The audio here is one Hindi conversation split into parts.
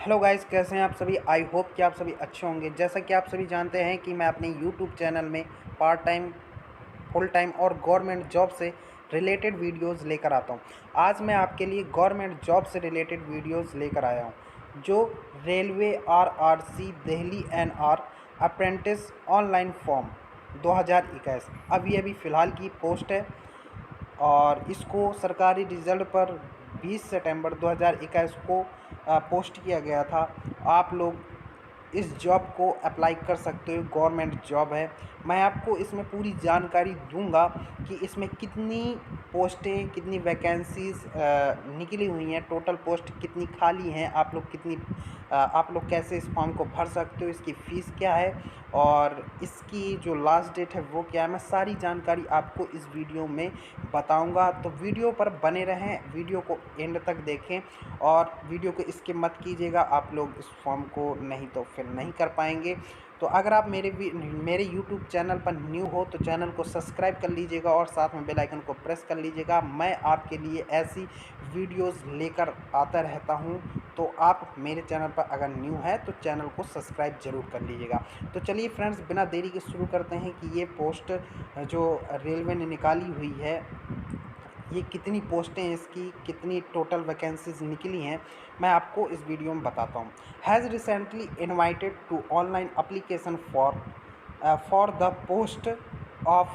हेलो गाइस, कैसे हैं आप सभी। आई होप कि आप सभी अच्छे होंगे। जैसा कि आप सभी जानते हैं कि मैं अपने यूट्यूब चैनल में पार्ट टाइम, फुल टाइम और गवर्नमेंट जॉब से रिलेटेड वीडियोस लेकर आता हूं। आज मैं आपके लिए गवर्नमेंट जॉब से रिलेटेड वीडियोस लेकर आया हूं, जो railway RRC Delhi NR apprentice online form 2021 अभी फ़िलहाल की पोस्ट है और इसको सरकारी रिजल्ट पर 20 सितंबर 2021 को पोस्ट किया गया था। आप लोग इस जॉब को अप्लाई कर सकते हो, गवर्नमेंट जॉब है। मैं आपको इसमें पूरी जानकारी दूंगा कि इसमें कितनी पोस्टें, कितनी वैकेंसीज़ निकली हुई हैं, टोटल पोस्ट कितनी खाली हैं, आप लोग कैसे इस फॉर्म को भर सकते हो, इसकी फ़ीस क्या है और इसकी जो लास्ट डेट है वो क्या है। मैं सारी जानकारी आपको इस वीडियो में बताऊंगा, तो वीडियो पर बने रहें, वीडियो को एंड तक देखें और वीडियो को स्किप मत कीजिएगा। आप लोग इस फॉर्म को नहीं तो फिर नहीं कर पाएंगे। तो अगर आप मेरे यूट्यूब चैनल पर न्यू हो तो चैनल को सब्सक्राइब कर लीजिएगा और साथ में बेल आइकन को प्रेस कर लीजिएगा। मैं आपके लिए ऐसी वीडियोस लेकर आता रहता हूं, तो आप मेरे चैनल पर अगर न्यू है तो चैनल को सब्सक्राइब ज़रूर कर लीजिएगा। तो चलिए फ्रेंड्स, बिना देरी के शुरू करते हैं कि ये पोस्ट जो रेलवे ने निकाली हुई है, ये कितनी पोस्टें हैं, इसकी कितनी टोटल वैकेंसीज निकली हैं, मैं आपको इस वीडियो में बताता हूँ। Has recently invited to online application for the post of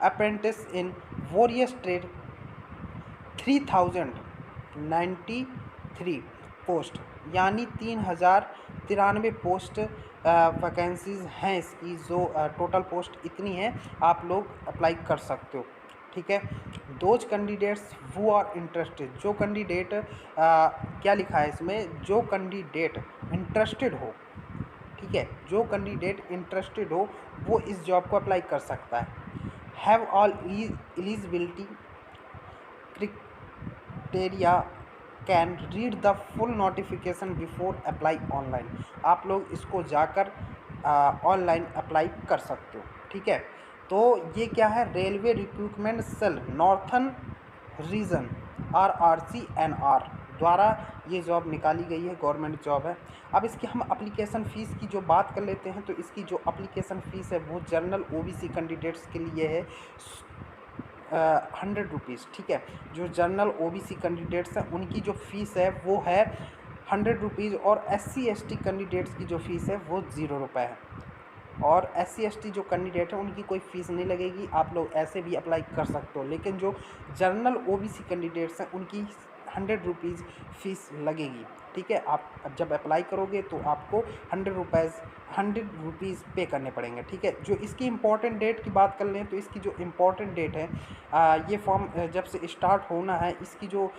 apprentice in various trade 3093 post, यानी 3093 पोस्ट वैकेंसीज़ हैं इसकी। जो टोटल पोस्ट इतनी है, आप लोग अप्लाई कर सकते हो। ठीक है। दोज कैंडिडेट्स वो आर इंटरेस्टेड, जो कैंडिडेट क्या लिखा है इसमें, जो कैंडिडेट इंटरेस्टेड हो, ठीक है, जो कैंडिडेट इंटरेस्टेड हो वो इस जॉब को अप्लाई कर सकता है। Have all eligibility criteria can read the full notification before apply online. आप लोग इसको जाकर ऑनलाइन अप्लाई कर सकते हो। ठीक है। तो ये क्या है, railway recruitment cell northern region RRCNR द्वारा ये जॉब निकाली गई है, गवर्नमेंट जॉब है। अब इसकी हम एप्लीकेशन फ़ीस की जो बात कर लेते हैं, तो इसकी जो एप्लीकेशन फ़ीस है वो जनरल OBC कैंडिडेट्स के लिए है 100 रुपीज़। ठीक है। जो जनरल OBC कैंडिडेट्स हैं उनकी जो फ़ीस है वो है 100 रुपीज़ और SC ST कैंडिडेट्स की जो फ़ीस है वो 0 रुपये है। और SC ST जो कैंडिडेट हैं उनकी कोई फ़ीस नहीं लगेगी, आप लोग ऐसे भी अप्लाई कर सकते हो। लेकिन जो जनरल OBC कैंडिडेट्स हैं उनकी 100 रुपीज़ फ़ीस लगेगी। ठीक है। आप जब अप्लाई करोगे तो आपको 100 रुपीज़ पे करने पड़ेंगे। ठीक है। जो इसकी इम्पॉर्टेंट डेट की बात कर लें तो इसकी जो इम्पॉर्टेंट डेट है, ये फॉर्म जब से स्टार्ट होना है, इसकी जो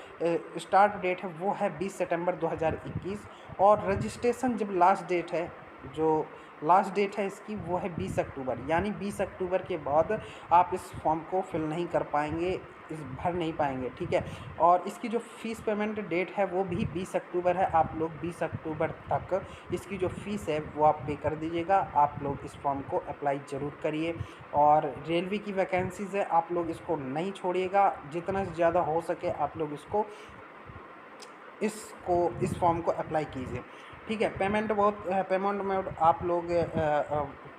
स्टार्ट डेट है वो है 20 सितंबर 2021 और रजिस्ट्रेशन जब लास्ट डेट है, जो लास्ट डेट है इसकी वो है 20 अक्टूबर, यानी 20 अक्टूबर के बाद आप इस फॉर्म को फिल नहीं कर पाएंगे, भर नहीं पाएंगे। ठीक है। और इसकी जो फ़ीस पेमेंट डेट है वो भी 20 अक्टूबर है। आप लोग 20 अक्टूबर तक इसकी जो फ़ीस है वो आप पे कर दीजिएगा। आप लोग इस फॉर्म को अप्लाई ज़रूर करिए और रेलवे की वैकेंसीज़ है, आप लोग इसको नहीं छोड़िएगा, जितना ज़्यादा हो सके आप लोग इस फॉर्म को अप्लाई कीजिए। ठीक है। पेमेंट पेमेंट मोड आप लोग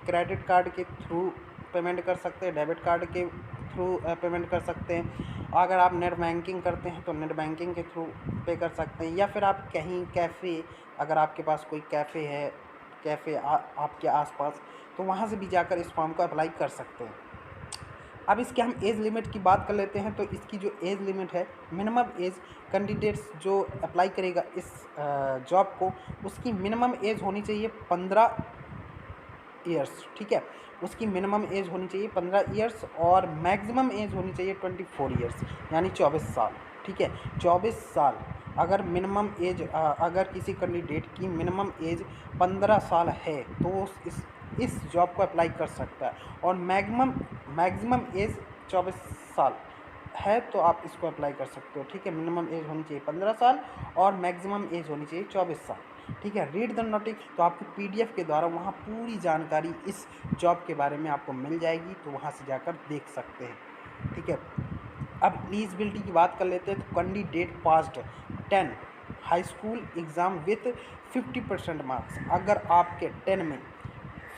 क्रेडिट कार्ड के थ्रू पेमेंट कर सकते हैं, डेबिट कार्ड के थ्रू पेमेंट कर सकते हैं। अगर आप नेट बैंकिंग करते हैं तो नेट बैंकिंग के थ्रू पे कर सकते हैं, या फिर आप कहीं कैफ़े, अगर आपके पास कोई कैफ़े है, आपके आसपास, तो वहाँ से भी जाकर इस फॉर्म को अप्लाई कर सकते हैं। अब इसके हम एज लिमिट की बात कर लेते हैं। तो इसकी जो एज लिमिट है, मिनिमम एज कैंडिडेट्स जो अप्लाई करेगा इस जॉब को, उसकी मिनिमम एज होनी चाहिए 15 ईयर्स। ठीक है। उसकी मिनिमम एज होनी चाहिए 15 ईयर्स और मैक्सिमम एज होनी चाहिए 24 ईयर्स, यानी 24 साल। ठीक है। 24 साल अगर मिनिमम एज, अगर किसी कैंडिडेट की मिनिमम एज 15 साल है तो वो इस जॉब को अप्लाई कर सकता है। और मैक्सिमम एज 24 साल है तो आप इसको अप्लाई कर सकते हो। ठीक है। मिनिमम एज होनी चाहिए 15 साल और मैक्सिमम एज होनी चाहिए 24 साल। ठीक है। रीड द नोटिस, तो आपको PDF के द्वारा वहाँ पूरी जानकारी इस जॉब के बारे में आपको मिल जाएगी, तो वहाँ से जाकर देख सकते हैं। ठीक है। अब एलिजिबिलिटी की बात कर लेते हैं। तो candidate passed 10 high school exam with 50% marks. अगर आपके 10 में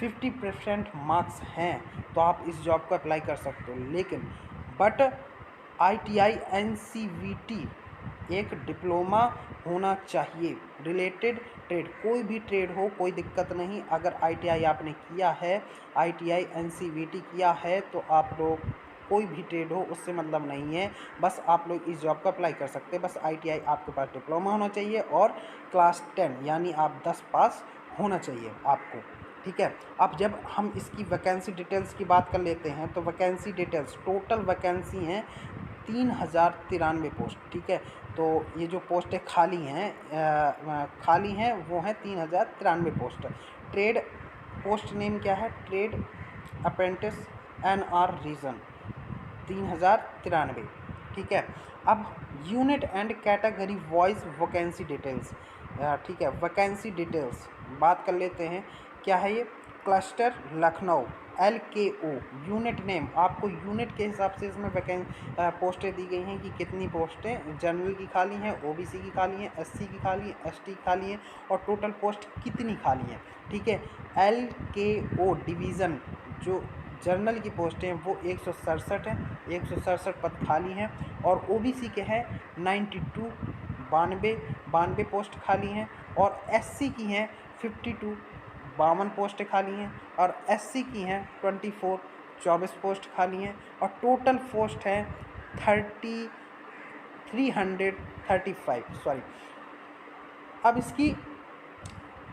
50% मार्क्स हैं तो आप इस जॉब को अप्लाई कर सकते हो। लेकिन बट ITI NCVT एक डिप्लोमा होना चाहिए रिलेटेड ट्रेड, कोई भी ट्रेड हो कोई दिक्कत नहीं। अगर ITI आपने किया है, ITI NCVT किया है तो आप लोग कोई भी ट्रेड हो उससे मतलब नहीं है, बस आप लोग इस जॉब को अप्लाई कर सकते हैं। बस ITI आपके पास डिप्लोमा होना चाहिए और क्लास 10 यानी आप 10 पास होना चाहिए आपको, ठीक है। अब जब हम इसकी वैकेंसी डिटेल्स की बात कर लेते हैं तो वैकेंसी डिटेल्स, टोटल वैकेंसी हैं 3093 पोस्ट, ठीक है। तो ये जो पोस्टें खाली हैं वो हैं 3093 पोस्ट। ट्रेड पोस्ट नेम क्या है? ट्रेड अप्रेंटिस NR रीजन 3093, ठीक है। अब unit and category wise vacancy details, ठीक है। वैकेंसी डिटेल्स बात कर लेते हैं, क्या है ये? Cluster Lucknow LKO। Unit name, आपको यूनिट के हिसाब से इसमें पोस्टें दी गई हैं कि कितनी पोस्टें जनरल की खाली हैं, OBC की खाली हैं, SC की खाली हैं, ST की खाली हैं और टोटल पोस्ट कितनी खाली हैं, ठीक है। LKO डिवीज़न जो जनरल की पोस्टें हैं वो 167 हैं, 167 पद खाली हैं और OBC के हैं 92, 92 पोस्ट खाली हैं और SC की हैं 52, 52 पोस्ट खाली हैं और SC की हैं 24, 24 पोस्ट खाली हैं और टोटल पोस्ट हैं 335, सॉरी। अब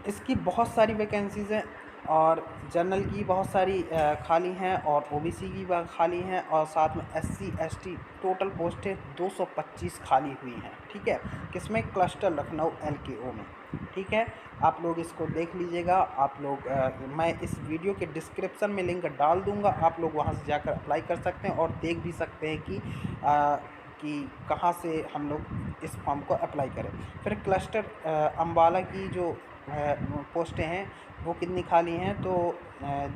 इसकी बहुत सारी वैकेंसीज़ हैं और जनरल की बहुत सारी खाली हैं और OBC की खाली हैं और साथ में SC ST टोटल पोस्टें 225 खाली हुई हैं, ठीक है। किसमें? क्लस्टर लखनऊ LKO में, ठीक है। आप लोग इसको देख लीजिएगा। आप लोग मैं इस वीडियो के डिस्क्रिप्शन में लिंक डाल दूंगा, आप लोग वहां से जाकर अप्लाई कर सकते हैं और देख भी सकते हैं कि कहाँ से हम लोग इस फॉर्म को अप्लाई करें। फिर क्लस्टर अम्बाला की जो पोस्टें हैं वो कितनी खाली हैं? तो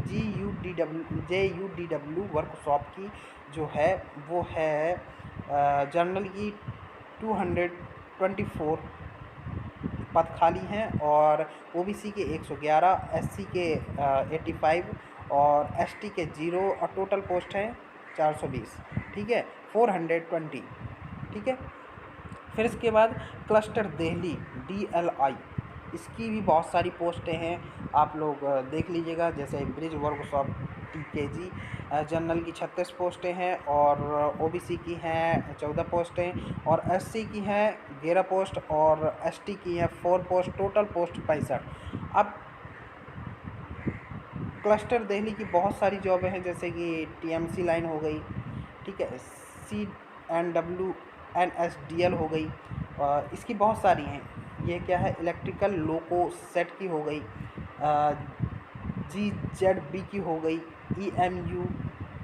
JUDW वर्कशॉप की जो है वो है जनरल की 224 पद खाली हैं और OBC के 111, SC के 85 और ST के 0 और टोटल पोस्ट है 420, ठीक है, 420, ठीक है। फिर इसके बाद क्लस्टर दिल्ली DLI, इसकी भी बहुत सारी पोस्टें हैं, आप लोग देख लीजिएगा। जैसे ब्रिज वर्कशॉप TKG जनरल की 36 पोस्टें हैं और OBC की हैं 14 पोस्टें और SC की हैं 11 पोस्ट और ST की हैं 4 पोस्ट, टोटल पोस्ट 65। अब क्लस्टर दिल्ली की बहुत सारी जॉबें हैं जैसे कि TMC लाइन हो गई, ठीक है, CNW NSDL हो गई, इसकी बहुत सारी हैं। ये क्या है? इलेक्ट्रिकल लोको सेट की हो गई, GZB की हो गई, EMU,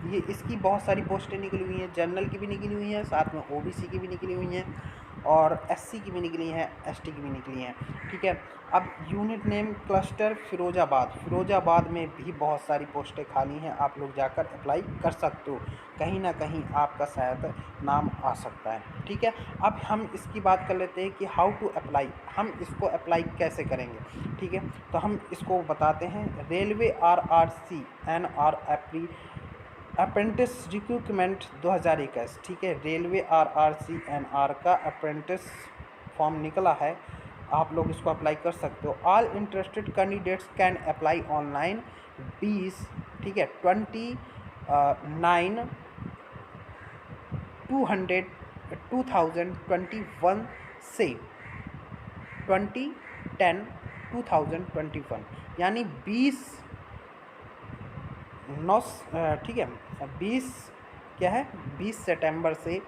ये इसकी बहुत सारी पोस्टें निकली हुई हैं। जनरल की भी निकली हुई हैं, साथ में OBC की भी निकली हुई हैं और SC की भी निकली हैं, ST की भी निकली हैं, ठीक है। अब यूनिट नेम क्लस्टर फिरोजाबाद में भी बहुत सारी पोस्टें खाली हैं, आप लोग जाकर अप्लाई कर सकते हो, कहीं ना कहीं आपका शायद नाम आ सकता है, ठीक है। अब हम इसकी बात कर लेते हैं कि हाउ टू अप्लाई, हम इसको अप्लाई कैसे करेंगे, ठीक है। तो हम इसको बताते हैं। Railway RRC NR apprentice recruitment 2021, ठीक है। रेलवे RRC NR का अप्रेंटिस फॉर्म निकला है, आप लोग इसको अप्लाई कर सकते हो। All interested candidates can apply online 20, ठीक है, 2021 से 2021 यानी ठीक है, 20 क्या है 20 सितंबर से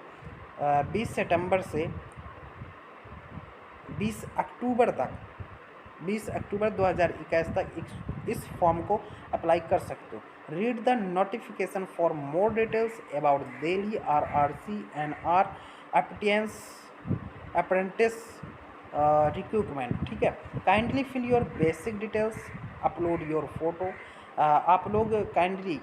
20 अक्टूबर 2021 तक इस फॉर्म को अप्लाई कर सकते हो। Read the notification for more details about Delhi RRC NR apprentice recruitment, ठीक है। Kindly fill your basic details, upload your photo. आप लोग काइंडली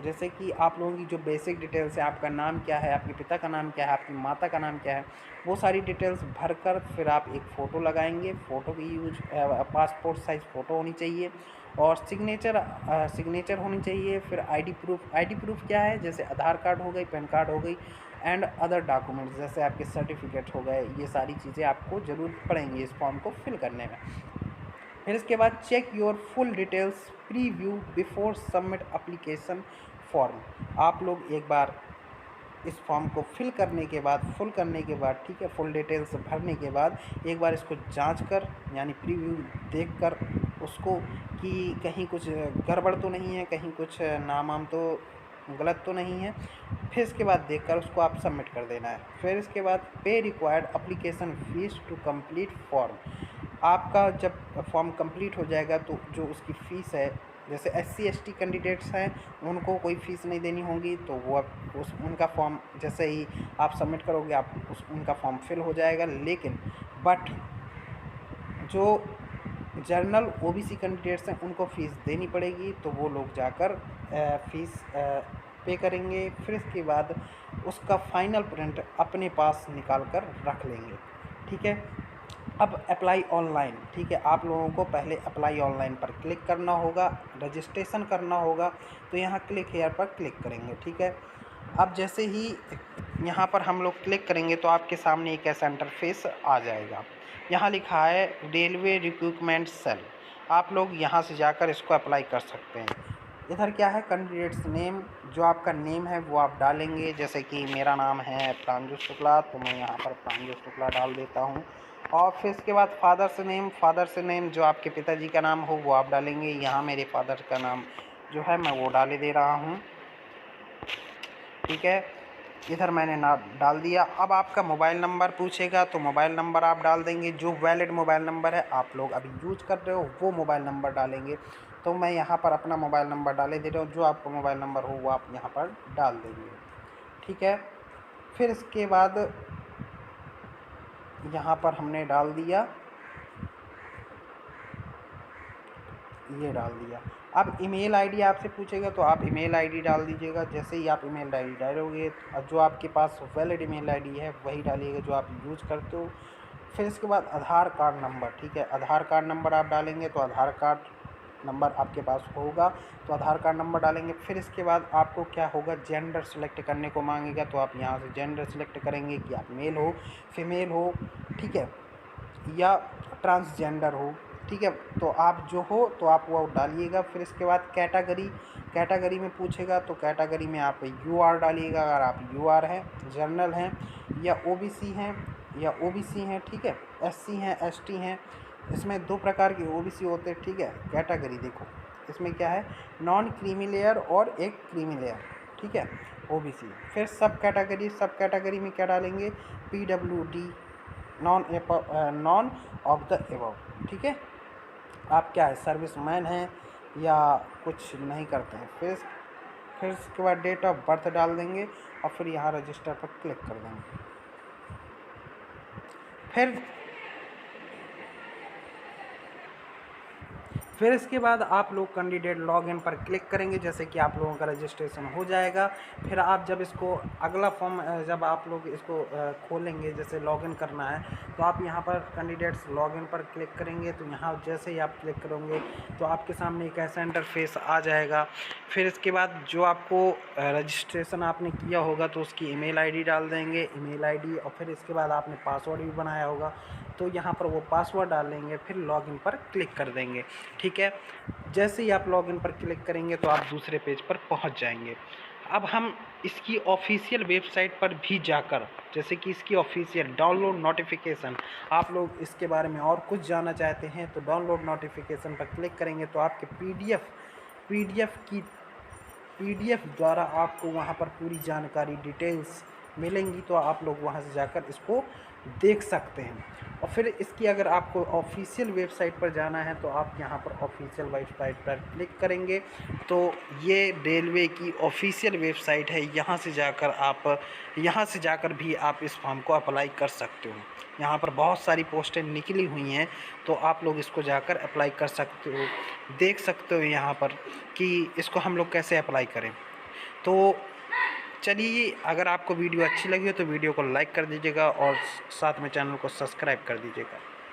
जैसे कि आप लोगों की जो बेसिक डिटेल्स है, आपका नाम क्या है, आपके पिता का नाम क्या है, आपकी माता का नाम क्या है, वो सारी डिटेल्स भरकर फिर आप एक फ़ोटो लगाएंगे। फ़ोटो की यूज पासपोर्ट साइज़ फ़ोटो होनी चाहिए और सिग्नेचर होनी चाहिए। फिर आईडी प्रूफ क्या है, जैसे आधार कार्ड हो गई, पैन कार्ड हो गई एंड अदर डॉक्यूमेंट्स जैसे आपके सर्टिफिकेट हो गए। ये सारी चीज़ें आपको ज़रूर पड़ेंगी इस फॉर्म को फिल करने में। फिर इसके बाद check your full details preview before submit application form. आप लोग एक बार इस फॉर्म को फुल करने के बाद ठीक है, फुल डिटेल्स भरने के बाद एक बार इसको जांच कर यानी प्रीव्यू देख कर उसको कि कहीं कुछ गड़बड़ तो नहीं है, कहीं कुछ नाम वाम तो गलत तो नहीं है। फिर इसके बाद देखकर उसको आप सबमिट कर देना है। फिर इसके बाद pay required application fees to complete form. आपका जब फॉर्म कंप्लीट हो जाएगा तो जो उसकी फ़ीस है, जैसे SC ST कैंडिडेट्स हैं उनको कोई फ़ीस नहीं देनी होगी, तो वो अब उनका फॉर्म जैसे ही आप सबमिट करोगे आप उनका फॉर्म फिल हो जाएगा। लेकिन बट जो जनरल OBC कैंडिडेट्स हैं उनको फ़ीस देनी पड़ेगी, तो वो लोग जाकर फ़ीस पे करेंगे। फिर इसके बाद उसका फ़ाइनल प्रिंट अपने पास निकाल कर रख लेंगे। ठीक है, अब अप्लाई ऑनलाइन। ठीक है, आप लोगों को पहले अप्लाई ऑनलाइन पर क्लिक करना होगा, रजिस्ट्रेशन करना होगा, तो यहाँ क्लिक हेयर पर क्लिक करेंगे। ठीक है, अब जैसे ही यहाँ पर हम लोग क्लिक करेंगे तो आपके सामने एक ऐसा इंटरफेस आ जाएगा। यहाँ लिखा है रेलवे रिक्रूटमेंट सेल। आप लोग यहाँ से जाकर इसको अप्लाई कर सकते हैं। इधर क्या है, कैंडिडेट्स नेम, जो आपका नेम है वो आप डालेंगे। जैसे कि मेरा नाम है प्रांजु शुक्ला, तो मैं यहाँ पर प्रांजु शुक्ला डाल देता हूँ। और फिर इसके बाद फादर से नेम जो आपके पिताजी का नाम हो वो आप डालेंगे। यहाँ मेरे फादर का नाम जो है मैं वो दे रहा हूँ। ठीक है, इधर मैंने ना डाल दिया। अब आपका मोबाइल नंबर पूछेगा तो मोबाइल नंबर आप डाल देंगे। जो वैलिड मोबाइल नंबर है आप लोग अभी यूज कर रहे हो वो मोबाइल नंबर डालेंगे। तो मैं यहाँ पर अपना मोबाइल नंबर डाले दे रहा हूँ। जो आपका मोबाइल नंबर हो वो आप यहाँ पर डाल देंगे। ठीक है, फिर इसके बाद यहाँ पर हमने डाल दिया, ये डाल दिया। अब ईमेल आईडी आपसे पूछेगा तो आप ईमेल आईडी डाल दीजिएगा। जैसे ही आप ईमेल आईडी डालोगे जो आपके पास वैलिड ईमेल आईडी है वही डालिएगा जो आप यूज़ करते हो। फिर इसके बाद आधार कार्ड नंबर। ठीक है, आधार कार्ड नंबर आप डालेंगे तो आधार कार्ड नंबर आपके पास होगा तो आधार कार्ड नंबर डालेंगे। फिर इसके बाद आपको क्या होगा, जेंडर सेलेक्ट करने को मांगेगा, तो आप यहाँ से जेंडर सेलेक्ट करेंगे कि आप मेल हो, फीमेल हो, ठीक है, या ट्रांसजेंडर हो। ठीक है, तो आप जो हो तो आप वो डालिएगा। फिर इसके बाद कैटेगरी में पूछेगा तो कैटेगरी में आप UR डालिएगा। अगर आप UR हैं, जनरल हैं या OBC हैं ठीक है, SC हैं, ST हैं। इसमें 2 प्रकार के OBC होते हैं। ठीक है, कैटेगरी देखो इसमें क्या है, नॉन क्रीमी लेयर और एक क्रीमी लेयर। ठीक है, OBC। फिर सब कैटेगरी में क्या डालेंगे, PWD, none of the above. ठीक है, आप क्या है, सर्विसमैन हैं या कुछ नहीं करते हैं। फिर इसके बाद डेट ऑफ बर्थ डाल देंगे और फिर यहाँ रजिस्टर पर क्लिक कर देंगे। फिर इसके बाद आप लोग कैंडिडेट लॉगिन पर क्लिक करेंगे। जैसे कि आप लोगों का रजिस्ट्रेशन हो जाएगा। फिर आप जब इसको अगला फॉर्म जब आप लोग इसको खोलेंगे, जैसे लॉगिन करना है, तो आप यहाँ पर कैंडिडेट्स लॉगिन पर क्लिक करेंगे। तो यहाँ जैसे ही आप क्लिक करोगे तो आपके सामने एक ऐसा इंटरफेस आ जाएगा। फिर इसके बाद जो आपको रजिस्ट्रेशन आपने किया होगा तो उसकी ईमेल आईडी डाल देंगे, ईमेल आईडी, और फिर इसके बाद आपने पासवर्ड भी बनाया होगा तो यहाँ पर वो पासवर्ड डालेंगे। फिर लॉगिन पर क्लिक कर देंगे। ठीक है, जैसे ही आप लॉगिन पर क्लिक करेंगे तो आप दूसरे पेज पर पहुंच जाएंगे। अब हम इसकी ऑफिशियल वेबसाइट पर भी जाकर, जैसे कि इसकी ऑफिशियल डाउनलोड नोटिफिकेशन, आप लोग इसके बारे में और कुछ जानना चाहते हैं तो डाउनलोड नोटिफिकेशन पर क्लिक करेंगे तो आपके पीडीएफ द्वारा आपको वहां पर पूरी जानकारी डिटेल्स मिलेंगी। तो आप लोग वहां से जाकर इसको देख सकते हैं। और फिर इसकी अगर आपको ऑफिशियल वेबसाइट पर जाना है तो आप यहाँ पर ऑफिशियल वेबसाइट पर क्लिक करेंगे तो ये रेलवे की ऑफिशियल वेबसाइट है। यहाँ से जाकर भी आप इस फॉर्म को अप्लाई कर सकते हो। यहाँ पर बहुत सारी पोस्टें निकली हुई हैं तो आप लोग इसको जाकर अप्लाई कर सकते हो। देख सकते हो यहाँ पर कि इसको हम लोग कैसे अप्लाई करें। तो चलिए, अगर आपको वीडियो अच्छी लगी हो तो वीडियो को लाइक कर दीजिएगा और साथ में चैनल को सब्सक्राइब कर दीजिएगा।